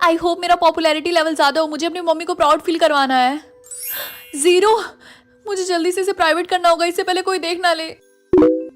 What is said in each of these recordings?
I hope मेरा popularity level ज्यादा हो, मुझे अपनी मम्मी को प्राउड फील करवाना है। 0। मुझे जल्दी से इसे प्राइवेट करना होगा, इससे पहले कोई देख ना ले।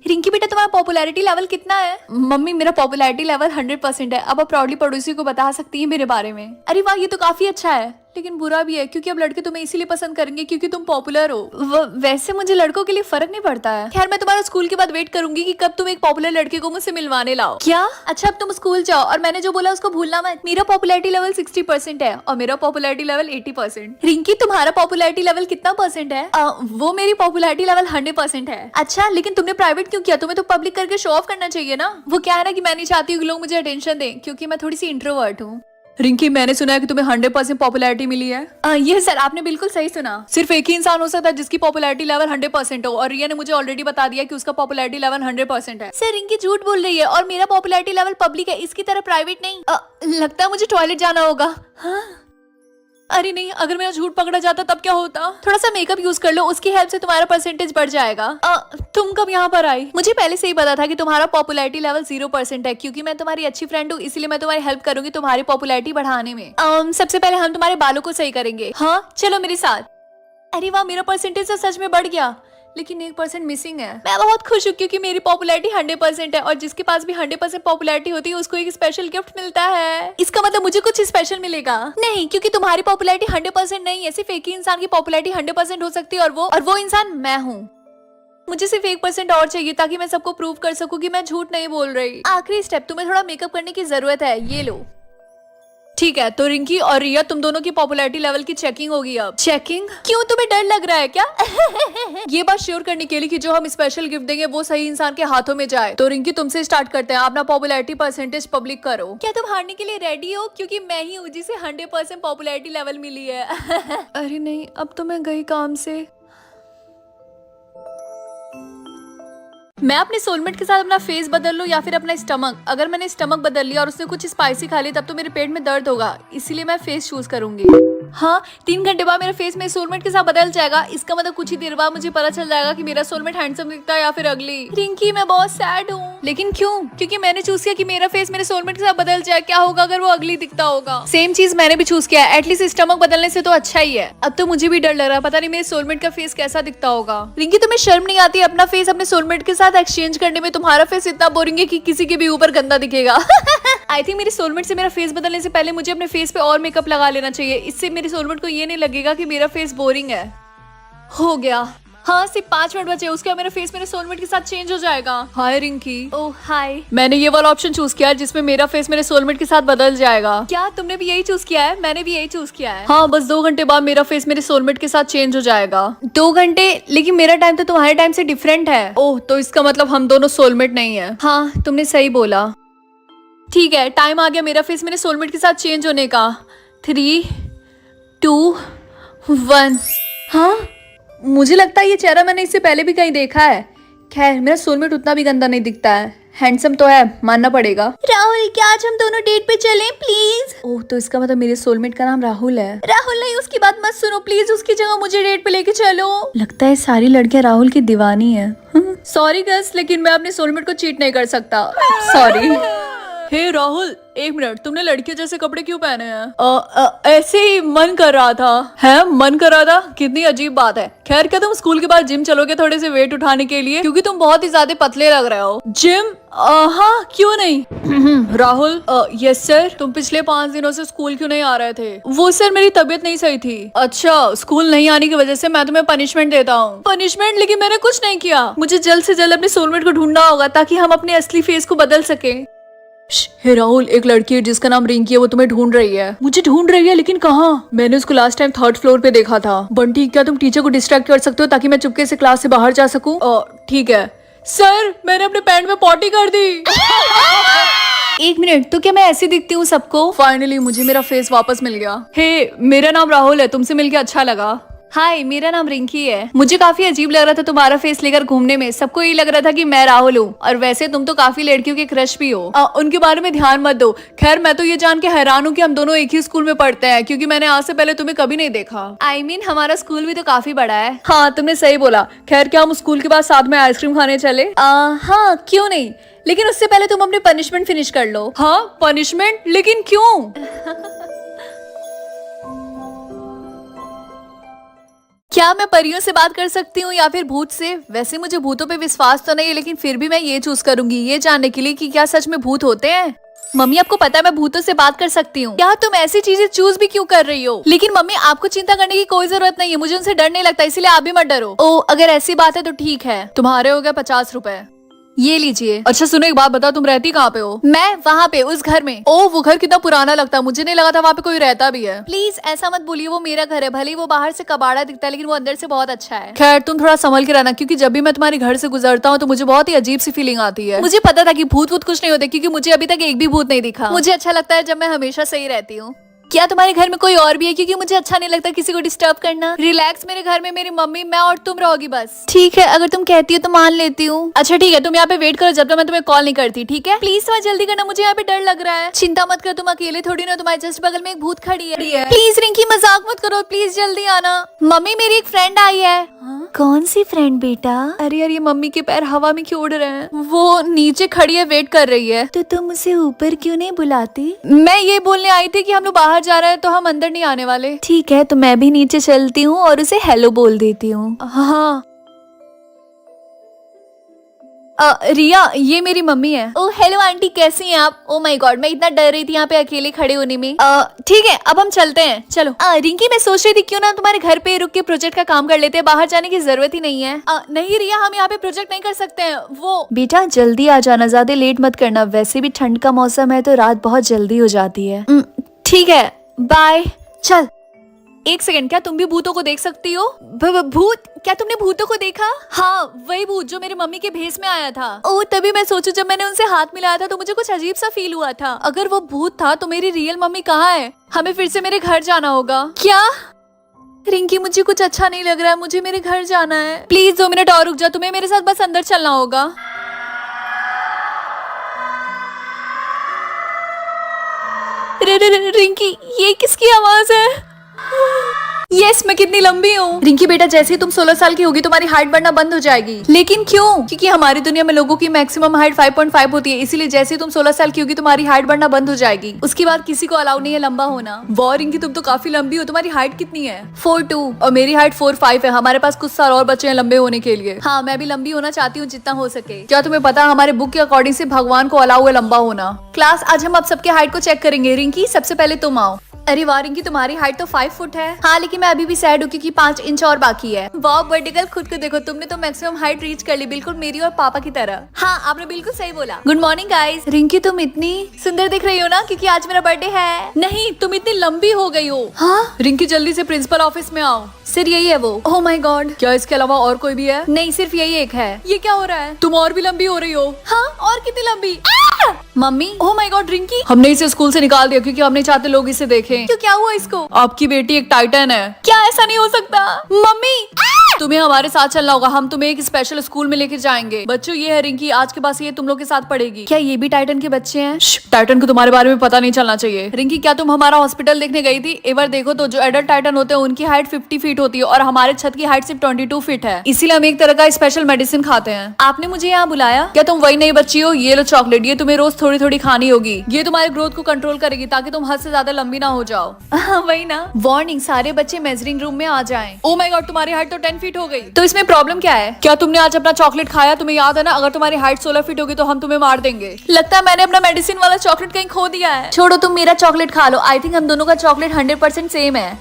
रिंकी बेटा तुम्हारा पॉपुलैरिटी लेवल कितना है? मम्मी मेरा पॉपुलैरिटी लेवल 100% है। अब आप प्राउडली पड़ोसी को बता सकती हैं मेरे बारे में। अरे वाह, ये तो काफी अच्छा है, लेकिन बुरा भी है क्योंकि अब लड़के तुम्हें इसीलिए पसंद करेंगे क्योंकि तुम पॉपुलर हो। वैसे मुझे लड़कों के लिए फर्क नहीं पड़ता है। खैर मैं तुम्हारा स्कूल के बाद वेट करूंगी कि कब तुम एक पॉपुलर लड़के को मुझसे मिलवाने लाओ। क्या? अच्छा अब तुम स्कूल जाओ और मैंने जो बोला उसको भूलना मत। मेरा पॉपुलैरिटी लेवल 60% है और मेरा पॉपुलैरिटी लेवल 80%। रिंकी तुम्हारा पॉपुलैरिटी लेवल कितना परसेंट है? वो मेरी पॉपुलैरिटी लेवल 100% है। अच्छा लेकिन तुमने प्राइवेट क्यों किया? तुम्हें तो पब्लिक करके शो ऑफ करना चाहिए ना। वो क्या है ना कि मैं नहीं चाहती हूँ कि लोग मुझे अटेंशन दें क्योंकि मैं थोड़ी सी इंट्रोवर्ट हूँ। रिंकी मैंने सुना है कि तुम्हें 100% पॉपुलैरिटी मिली है। ये सर आपने बिल्कुल सही सुना। सिर्फ एक ही इंसान हो सकता है जिसकी पॉपुलैरिटी लेवल 100% हो और रिया ने मुझे ऑलरेडी बता दिया कि उसका पॉपुलैरिटी लेवल 100% है। सर रिंकी झूठ बोल रही है और मेरा पॉपुलैरिटी लेवल पब्लिक है, इसकी तरह प्राइवेट नहीं। लगता है मुझे टॉयलेट जाना होगा। हाँ? अरे नहीं, अगर मेरा झूठ पकड़ा जाता तब क्या होता? थोड़ा सा मेकअप यूज कर लो, उसकी हेल्प से तुम्हारा परसेंटेज बढ़ जाएगा। तुम कब यहाँ पर आई? मुझे पहले से ही पता था कि तुम्हारा पॉपुलैरिटी लेवल 0% है क्योंकि मैं तुम्हारी अच्छी फ्रेंड हूँ, इसीलिए मैं तुम्हारी हेल्प करूंगी तुम्हारी पॉपुलैरिटी बढ़ाने में। सबसे पहले हम तुम्हारे बालों को सही करेंगे। हाँ चलो मेरे साथ। अरे वाह, मेरा परसेंटेज तो सच में बढ़ गया, लेकिन 1% मिसिंग है। मैं बहुत खुश हूँ क्योंकि मेरी पॉपुलैरिटी 100% है और जिसके पास भी 100% पॉपुलैरिटी होती है उसको एक स्पेशल गिफ्ट मिलता है। इसका मतलब मुझे कुछ स्पेशल मिलेगा? नहीं, क्योंकि तुम्हारी पॉपुलैरिटी 100% नहीं है। सिर्फ एक ही इंसान की पॉपुलैरिटी 100% हो सकती है और वो इंसान मैं हूँ। मुझे सिर्फ 1% और चाहिए ताकि मैं सबको प्रूव कर सकूं कि मैं झूठ नहीं बोल रही। आखिरी स्टेप, तुम्हें थोड़ा मेकअप करने की जरूरत है, ये लो। ठीक है, तो रिंकी और रिया तुम दोनों की पॉपुलैरिटी लेवल की चेकिंग होगी अब। चेकिंग? क्यों, तुम्हें डर लग रहा है क्या? ये बात श्योर करने के लिए कि जो हम स्पेशल गिफ्ट देंगे वो सही इंसान के हाथों में जाए। तो रिंकी तुमसे स्टार्ट करते हैं, अपना पॉपुलैरिटी परसेंटेज पब्लिक करो। क्या तुम हारने के लिए रेडी हो? क्योंकि मैं ही हूँ जिसे 100% पॉपुलैरिटी लेवल मिली है। अरे नहीं, अब तो मैं गई काम से। मैं अपने सोलमेट के साथ अपना फेस बदल लूं या फिर अपना स्टमक? अगर मैंने स्टमक बदल लिया और उसने कुछ स्पाइसी खा ली तब तो मेरे पेट में दर्द होगा, इसीलिए मैं फेस चूज करूंगी। हाँ, 3 घंटे बाद मेरा फेस मेरे सोलमेट के साथ बदल जाएगा। इसका मतलब कुछ ही देर बाद मुझे पता चल जाएगा कि मेरा सोलमेट हैंडसम दिखता है या फिर अगली। रिंकी मैं बहुत सैड हूँ। लेकिन क्यों? क्योंकि मैंने चूज किया कि मेरा फेस मेरे सोलमेट के साथ बदल जाए। क्या होगा अगर वो अगली दिखता होगा? सेम चीज मैंने भी चूज किया है, एटलीस्ट स्टमक बदलने से तो अच्छा ही है। अब तो मुझे भी डर लग रहा है, पता नहीं मेरे सोलमेट का फेस कैसा दिखता होगा। रिंकी तुम्हें शर्म नहीं आती अपना फेस अपने सोलमेट के साथ एक्सचेंज करने में? तुम्हारा फेस इतना बोरिंग है कि किसी के भी ऊपर गंदा दिखेगा। आई थिंक मेरे सोलमेट से मेरा फेस बदलने से पहले मुझे अपने फेस पे और मेकअप लगा लेना चाहिए। इससे मेरे सोलमेट को ये नहीं लगेगा कि मेरा फेस बोरिंग है। हो गया। हाँ, सिर्फ 5 मिनट बचे, उसके बाद मेरा फेस मेरे सोलमेट के साथ चेंज हो जाएगा। हाय रिंकी। ओह हाय। मैंने ये वाला ऑप्शन चूज किया है जिसमें मेरा फेस मेरे सोलमेट के साथ बदल जाएगा। क्या तुमने भी यही चूज किया है? मैंने भी यही चूज किया है। हाँ, बस 2 घंटे बाद मेरा फेस मेरे सोलमेट के साथ चेंज हो जाएगा। 2 घंटे? लेकिन मेरा टाइम तो तुम्हारे टाइम से डिफरेंट है। ओह, तो इसका मतलब हम दोनों सोलमेट नहीं है। हाँ, तुमने सही बोला। ठीक है, टाइम आ गया मेरा फेस मेरे सोलमेट के साथ चेंज होने का। 3, 2, 1। हाँ, मुझे लगता है ये चेहरा मैंने इससे पहले भी कहीं देखा है। खैर, मेरा सोलमेट उतना भी गंदा नहीं दिखता है, हैंडसम तो है, मानना पड़ेगा। राहुल, क्या आज हम दोनों डेट पे चलें प्लीज? ओह, तो इसका मतलब मेरे सोलमेट का नाम राहुल है। राहुल नहीं, उसकी बात मत सुनो प्लीज, उसकी जगह मुझे डेट पे लेके चलो। लगता है सारी लड़कियां राहुल की दीवानी है। सॉरी गर्ल्स, लेकिन मैं अपने सोलमेट को चीट नहीं कर सकता। सॉरी। हे राहुल, 1 मिनट, तुमने लड़के जैसे कपड़े क्यों पहने हैं? ऐसे ही मन कर रहा था। है? मन कर रहा था? कितनी अजीब बात है। खैर, क्या तुम स्कूल के बाद जिम चलोगे थोड़े से वेट उठाने के लिए? क्योंकि तुम बहुत ही ज्यादा पतले लग रहे हो। जिम? हाँ, क्यों नहीं। Rahul, yes sir. तुम पिछले 5 दिनों से स्कूल क्यों नहीं आ रहे थे? वो सर, मेरी तबीयत नहीं सही थी। अच्छा, स्कूल नहीं आने की वजह से मैं तुम्हें पनिशमेंट देता हूँ। पनिशमेंट? लेकिन मैंने कुछ नहीं किया। मुझे जल्द से जल्द अपने सोलमेट को ढूंढना होगा ताकि हम अपने असली फेस को बदल सके। हे राहुल, एक लड़की है जिसका नाम रिंकी है, वो तुम्हें ढूंढ रही है। मुझे ढूंढ रही है? लेकिन कहाँ? मैंने उसको लास्ट टाइम 3rd फ्लोर पे देखा था। बंटी, क्या तुम टीचर को डिस्ट्रैक्ट कर सकते हो ताकि मैं चुपके से क्लास से बाहर जा सकूं? ठीक है। सर, मैंने अपने पैंट में पॉटी कर दी। 1 मिनट, तो क्या मैं ऐसी दिखती हूँ सबको? फाइनली मुझे मेरा फेस वापस मिल गया। हे, मेरा नाम राहुल है, तुमसे मिलके अच्छा लगा। हाय, मेरा नाम रिंकी है। मुझे काफी अजीब लग रहा था तुम्हारा फेस लेकर घूमने में। सबको ये लग रहा था कि मैं राहुल हूँ, और वैसे तुम तो काफी लड़कियों के क्रश भी हो। उनके बारे में ध्यान मत दो। खैर, मैं तो ये जान के हैरान हूँ कि हम दोनों एक ही स्कूल में पढ़ते हैं, क्योंकि मैंने आज से पहले तुम्हें कभी नहीं देखा। I mean, हमारा स्कूल भी तो काफी बड़ा है। हाँ, तुमने सही बोला। खैर, क्या हम स्कूल के बाद साथ में आइसक्रीम खाने चले? हाँ, क्यों नहीं, लेकिन उससे पहले तुम अपनी पनिशमेंट फिनिश कर लो। हाँ, पनिशमेंट? लेकिन क्यों? क्या मैं परियों से बात कर सकती हूँ या फिर भूत से? वैसे मुझे भूतों पे विश्वास तो नहीं है, लेकिन फिर भी मैं ये चूज करूंगी ये जानने के लिए कि क्या सच में भूत होते हैं। मम्मी आपको पता है मैं भूतों से बात कर सकती हूँ। क्या तुम ऐसी चीजें चूज भी क्यों कर रही हो? लेकिन मम्मी आपको चिंता करने की कोई जरूरत नहीं है, मुझे उनसे डर नहीं लगता, इसलिए आप भी मत डरो। ओ अगर ऐसी बात है तो ठीक है, तुम्हारे हो गए 50 रुपए, ये लीजिए। अच्छा सुनो एक बात बताओ, तुम रहती कहाँ पे हो? मैं वहाँ पे उस घर में। ओ वो घर कितना पुराना लगता है, मुझे नहीं लगा था वहाँ पे कोई रहता भी है। प्लीज ऐसा मत बोलिए, वो मेरा घर है, भले ही वो बाहर से कबाड़ा दिखता है लेकिन वो अंदर से बहुत अच्छा है। खैर तुम थोड़ा संभल के रहना, क्योंकि जब भी मैं तुम्हारे घर से गुजरता हूँ तो मुझे बहुत ही अजीब सी फीलिंग आती है। मुझे पता था कि भूत वूत कुछ नहीं होते, क्योंकि मुझे अभी तक एक भी भूत नहीं दिखा। मुझे अच्छा लगता है जब मैं हमेशा सही रहती हूँ। क्या तुम्हारे घर में कोई और भी है? क्योंकि मुझे अच्छा नहीं लगता किसी को डिस्टर्ब करना। रिलैक्स, मेरे घर में मेरी मम्मी, मैं और तुम रहोगी बस। ठीक है अगर तुम कहती हो तो मान लेती हूँ। अच्छा ठीक है, तुम यहाँ पे वेट करो जब तक मैं तुम्हें कॉल नहीं करती, ठीक है? प्लीज थोड़ा जल्दी करना, मुझे यहाँ पे डर लग रहा है। चिंता मत करो, तुम अकेले थोड़ी ना, तुम्हारे जस्ट बगल में एक भूत खड़ी है। प्लीज रिंकी मजाक मत करो, प्लीज जल्दी आना। मम्मी मेरी एक फ्रेंड आई है। कौन सी फ्रेंड बेटा? अरे यार ये मम्मी के पैर हवा में क्यों उड़ रहे हैं? वो नीचे खड़ी है, वेट कर रही है। तो तुम उसे ऊपर क्यों नहीं बुलाती? मैं ये बोलने आई थी कि हम लोग बाहर जा रहे हैं तो हम अंदर नहीं आने वाले। ठीक है तो मैं भी नीचे चलती हूँ और उसे हेलो बोल देती हूँ। हाँ रिया ये मेरी मम्मी है। ओह हेलो आंटी, कैसी हैं आप? ओ माय गॉड, मैं इतना डर रही थी यहाँ पे अकेले खड़े होने में। ठीक है अब हम चलते हैं, चलो। रिंकी मैं सोच रही थी क्यों ना तुम्हारे घर पे रुक के प्रोजेक्ट का काम कर लेते हैं, बाहर जाने की जरूरत ही नहीं है। नहीं रिया हम यहाँ पे प्रोजेक्ट नहीं कर सकते हैं। वो बेटा जल्दी आ जाना, ज्यादा लेट मत करना, वैसे भी ठंड का मौसम है तो रात बहुत जल्दी हो जाती है। ठीक है बाय। चल एक सेकंड, क्या तुम भी भूतों को देख सकती हो? भूत? क्या तुमने भूतों को देखा? हाँ वही भूत जो मेरी मम्मी के भेस में आया था। ओह तभी मैं सोचू जब मैंने उनसे हाथ मिलाया था तो मुझे कुछ अजीब सा फील हुआ था। अगर वो भूत था तो मेरी रियल मम्मी कहाँ है? हमें फिर से मेरे घर जाना होगा। क्या रिंकी मुझे कुछ अच्छा नहीं लग रहा है, मुझे मेरे घर जाना है। प्लीज 2 मिनट और रुक जा, तुम्हें मेरे साथ बस अंदर चलना होगा। रिंकी ये किसकी आवाज है? यस मैं कितनी लंबी हूँ? रिंकी बेटा जैसे ही तुम 16 साल की होगी तुम्हारी हाइट बढ़ना बंद हो जाएगी। लेकिन क्यों? क्योंकि हमारी दुनिया में लोगों की मैक्सिमम हाइट 5.5 होती है, इसीलिए जैसे ही तुम 16 साल की होगी तुम्हारी हाइट बढ़ना बंद हो जाएगी। उसके बाद किसी को अलाउ नहीं है लंबा होना। वाह रिंकी तुम तो काफी लंबी हो, तुम्हारी हाइट कितनी है? 4'2" और मेरी हाइट 4'5" है। हमारे पास कुछ साल और बचे हैं लंबे होने के लिए। हाँ मैं भी लंबी होना चाहती हूँ जितना हो सके। क्या तुम्हें पता हमारे बुक के अकॉर्डिंग से भगवान को अलाउ है लंबा होना। क्लास आज हम अब सबके हाइट को चेक करेंगे। रिंकी सबसे पहले तुम आओ। अरे वाह रिंकी तुम्हारी हाइट तो 5 फुट है। हाँ लेकिन मैं अभी भी सैड हूँ क्योंकि 5 इंच और बाकी है। वाह बर्थडे गर्ल खुद को देखो, तुमने तो मैक्सिमम हाइट रीच कर ली, बिल्कुल मेरी और पापा की तरह। हाँ आपने बिल्कुल सही बोला। Good morning guys. रिंकी तुम इतनी सुंदर दिख रही हो ना, क्योंकि आज मेरा बर्थडे है। नहीं तुम इतनी लंबी हो गई हो। हाँ रिंकी जल्दी से प्रिंसिपल ऑफिस में आओ। सिर्फ यही है वो? ओह माय गॉड, क्या इसके अलावा और कोई भी है? नहीं सिर्फ यही एक है। ये क्या हो रहा है? तुम और भी लंबी हो रही हो। हाँ और कितनी लंबी? Mummy oh my God Rinki, हमने इसे स्कूल से निकाल दिया क्योंकि हम नहीं चाहते लोग इसे देखें। क्यों क्या हुआ इसको? आपकी बेटी एक टाइटन है। क्या ऐसा नहीं हो सकता? मम्मी तुम्हें हमारे साथ चलना होगा, हम तुम्हें एक स्पेशल स्कूल में लेकर जाएंगे। बच्चों ये है रिंकी, आज के बाद ये तुम लोग के साथ पढ़ेगी। क्या ये भी टाइटन के बच्चे हैं? टाइटन को तुम्हारे बारे में पता नहीं चलना चाहिए। रिंकी क्या तुम हमारा हॉस्पिटल देखने गई थी? एक बार देखो तो जो एडल्ट टाइटन होते हैं उनकी हाइट 50 फीट होती है और हमारे छत की हाइट सिर्फ 22 फीट है, इसीलिए हम एक तरह का स्पेशल मेडिसिन खाते हैं। आपने मुझे यहाँ बुलाया? क्या तुम वही नई बच्ची हो? ये लो चॉकलेट, ये तुम्हें रोज थोड़ी थोड़ी खानी होगी। ये तुम्हारे ग्रोथ को कंट्रोल करेगी ताकि तुम हद से ज्यादा लंबी ना हो जाओ। वही ना। वार्निंग, सारे बच्चे मेजरिंग रूम में आ जाएं। ओह माय गॉड तुम्हारी हाइट तो 10 फीट हो गई, तो इसमें प्रॉब्लम क्या है? क्या तुमने आज अपना चॉकलेट खाया? तुम्हें याद है ना, अगर तुम्हारी हाइट 16 फीट होगी तो हम तुम्हें मार देंगे। लगता है मैंने अपना मेडिसिन वाला चॉकलेट कहीं खो दिया है। छोड़ो तुम मेरा चॉकलेट खा लो, आई थिंक हम दोनों का चॉकलेट 100% सेम है।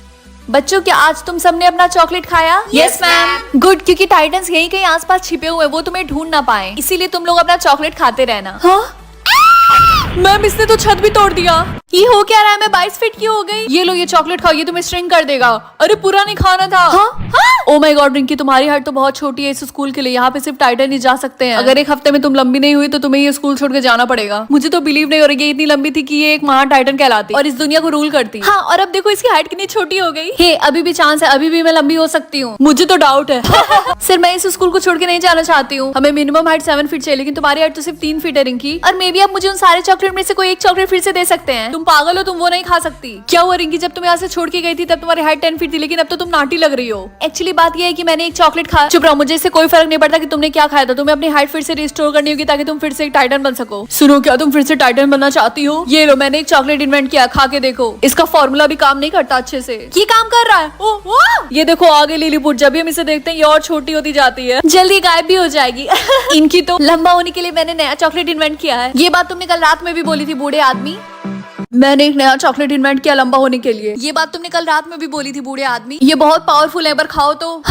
बच्चों क्या आज तुम सबने अपना चॉकलेट खाया? Yes ma'am. गुड, क्योंकि टाइटन्स यहीं कहीं आसपास छिपे हुए हैं, वो तुम्हें ढूंढ ना पाए, इसीलिए तुम लोग अपना चॉकलेट खाते रहना। हाँ मैम इसने तो छत भी तोड़ दिया। ये हो क्या रहा है? मैं 22 फीट की हो गई। ये लो ये चॉकलेट खाओ, ये तुम्हें स्ट्रिंग कर देगा। अरे पूरा नहीं खाना था। हाँ? ओ माय गॉड रिंकी तुम्हारी हाइट तो बहुत छोटी है इस स्कूल के लिए, यहाँ पे सिर्फ टाइटन ही जा सकते हैं। अगर एक हफ्ते में तुम लंबी नहीं हुई तो तुम्हें ये स्कूल छोड़ के जाना पड़ेगा। मुझे तो बिलीव नहीं हो रही, ये इतनी लंबी थी कि ये एक महान टाइटन कहलाती और इस दुनिया को रूल करती। हाँ और अब देखो इसकी हाइट कितनी छोटी हो गई। हे अभी भी चांस है, अभी भी मैं लंबी हो सकती हूँ। मुझे तो डाउट है। सर मैं इस स्कूल को छोड़ के नहीं जाना चाहती हूँ। हमें मिनिमम हाइट 7 फीट चाहिए, लेकिन तुम्हारी हाइट तो सिर्फ 3 फीट है रिंकी। और मे बी आप मुझे उन सारे चॉकलेट में से कोई एक चॉकलेट फिर से दे सकते हैं। तुम पागल हो, तुम वो नहीं खा सकती। क्या हुआ रिंकी, जब तुम यहाँ से छोड़ के गई थी तब तुम्हारी हाइट 10 फीट थी, लेकिन अब तो तुम नाटी लग रही हो। एक्चुअली बात यह है कि मैंने एक चॉकलेट खाया। चुप रहो, मुझे इससे कोई फर्क नहीं पड़ता कि तुमने क्या खाया था। तुम्हें अपनी हाइट फिर से रिस्टोर करनी होगी ताकि तुम फिर से एक टाइटन बन सको। सुनो, क्या तुम फिर से टाइटन बनना चाहती हो? ये लो, मैंने एक चॉकलेट इन्वेंट किया, खा के देखो। इसका फॉर्मूला भी काम नहीं करता अच्छे से। ये काम कर रहा है। ओह, ये देखो आगे लिलीपुट, जब भी हम इसे देखते हैं ये और छोटी होती जाती है, जल्दी गायब भी हो जाएगी। इनकी तो लंबा होने के लिए मैंने नया चॉकलेट इन्वेंट किया है। ये बात तुमने कल रात में भी बोली थी बूढ़े आदमी। मैंने एक नया चॉकलेट इन्वेंट किया लंबा होने के लिए। ये बात तुमने कल रात में भी बोली थी बूढ़े आदमी। ये बहुत पावरफुल है, एक बार खाओ तो।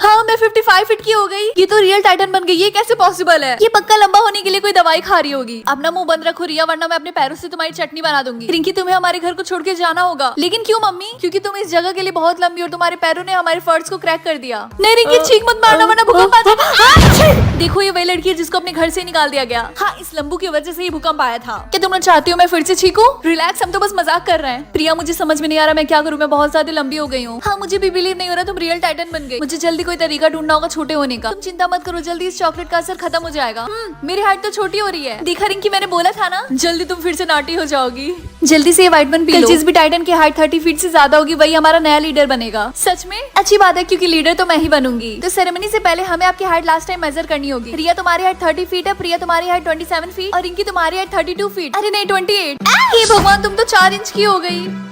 हाँ, मैं 55 फीट की हो गई। ये तो रियल टाइटन बन गई। ये कैसे पॉसिबल है? ये पक्का लंबा होने के लिए कोई दवाई खा रही होगी। अपना मुंह बंद रखो रिया, वरना मैं अपने पैरों से तुम्हारी चटनी बना दूंगी। रिंकी, तुम्हें हमारे घर को छोड़ के जाना होगा। लेकिन क्यों मम्मी? क्योंकि तुम इस जगह के लिए बहुत लंबी और तुम्हारे पैरों ने हमारे फर्श को क्रैक कर दिया। नहीं रिंकी, चीख मत मारना वरना भूकंप आ जाएगा। देखो, ये वही लड़की है जिसको अपने घर से निकाल दिया गया। हाँ, इस लंबू की वजह से ही भूकंप आया था। क्या तुम चाहती हो मैं फिर से चीखूं? रिलैक्स, हम तो बस मजाक कर रहे हैं। प्रिया, मुझे समझ में नहीं आ रहा मैं क्या करूं। मैं बहुत ज्यादा लंबी हो गई हूँ। हाँ, मुझे भी बिलीव नहीं हो रहा तुम रियल टाइटन बन गई। मुझे जल्दी कोई तरीका ढूंढना होगा छोटे होने का। तुम चिंता मत करो, जल्दी इस चॉकलेट का असर खत्म हो जाएगा। मेरी हाइट तो छोटी हो रही है। देखा रिंकी, मैंने बोला था ना, जल्दी तुम फिर से नाटी हो जाओगी। जल्दी से ये वाइटमिन पी लो। जिस भी टाइटन की हाइट 30 फीट से ज्यादा होगी वही हमारा नया लीडर बनेगा। सच में? अच्छी बात है, क्योंकि लीडर तो मैं ही बनूंगी। तो सेरेमनी से पहले हमें आपकी हाइट लास्ट टाइम मेजर करनी होगी। रिया, तुम्हारी हाइट 30 फीट है, प्रिया तुम्हारी हाइट 27 फीट और रिंकी तुम्हारी हाइट 32 फीट। अरे नहीं, 28। हे भगवान, तुम तो 4 इंच की हो गई।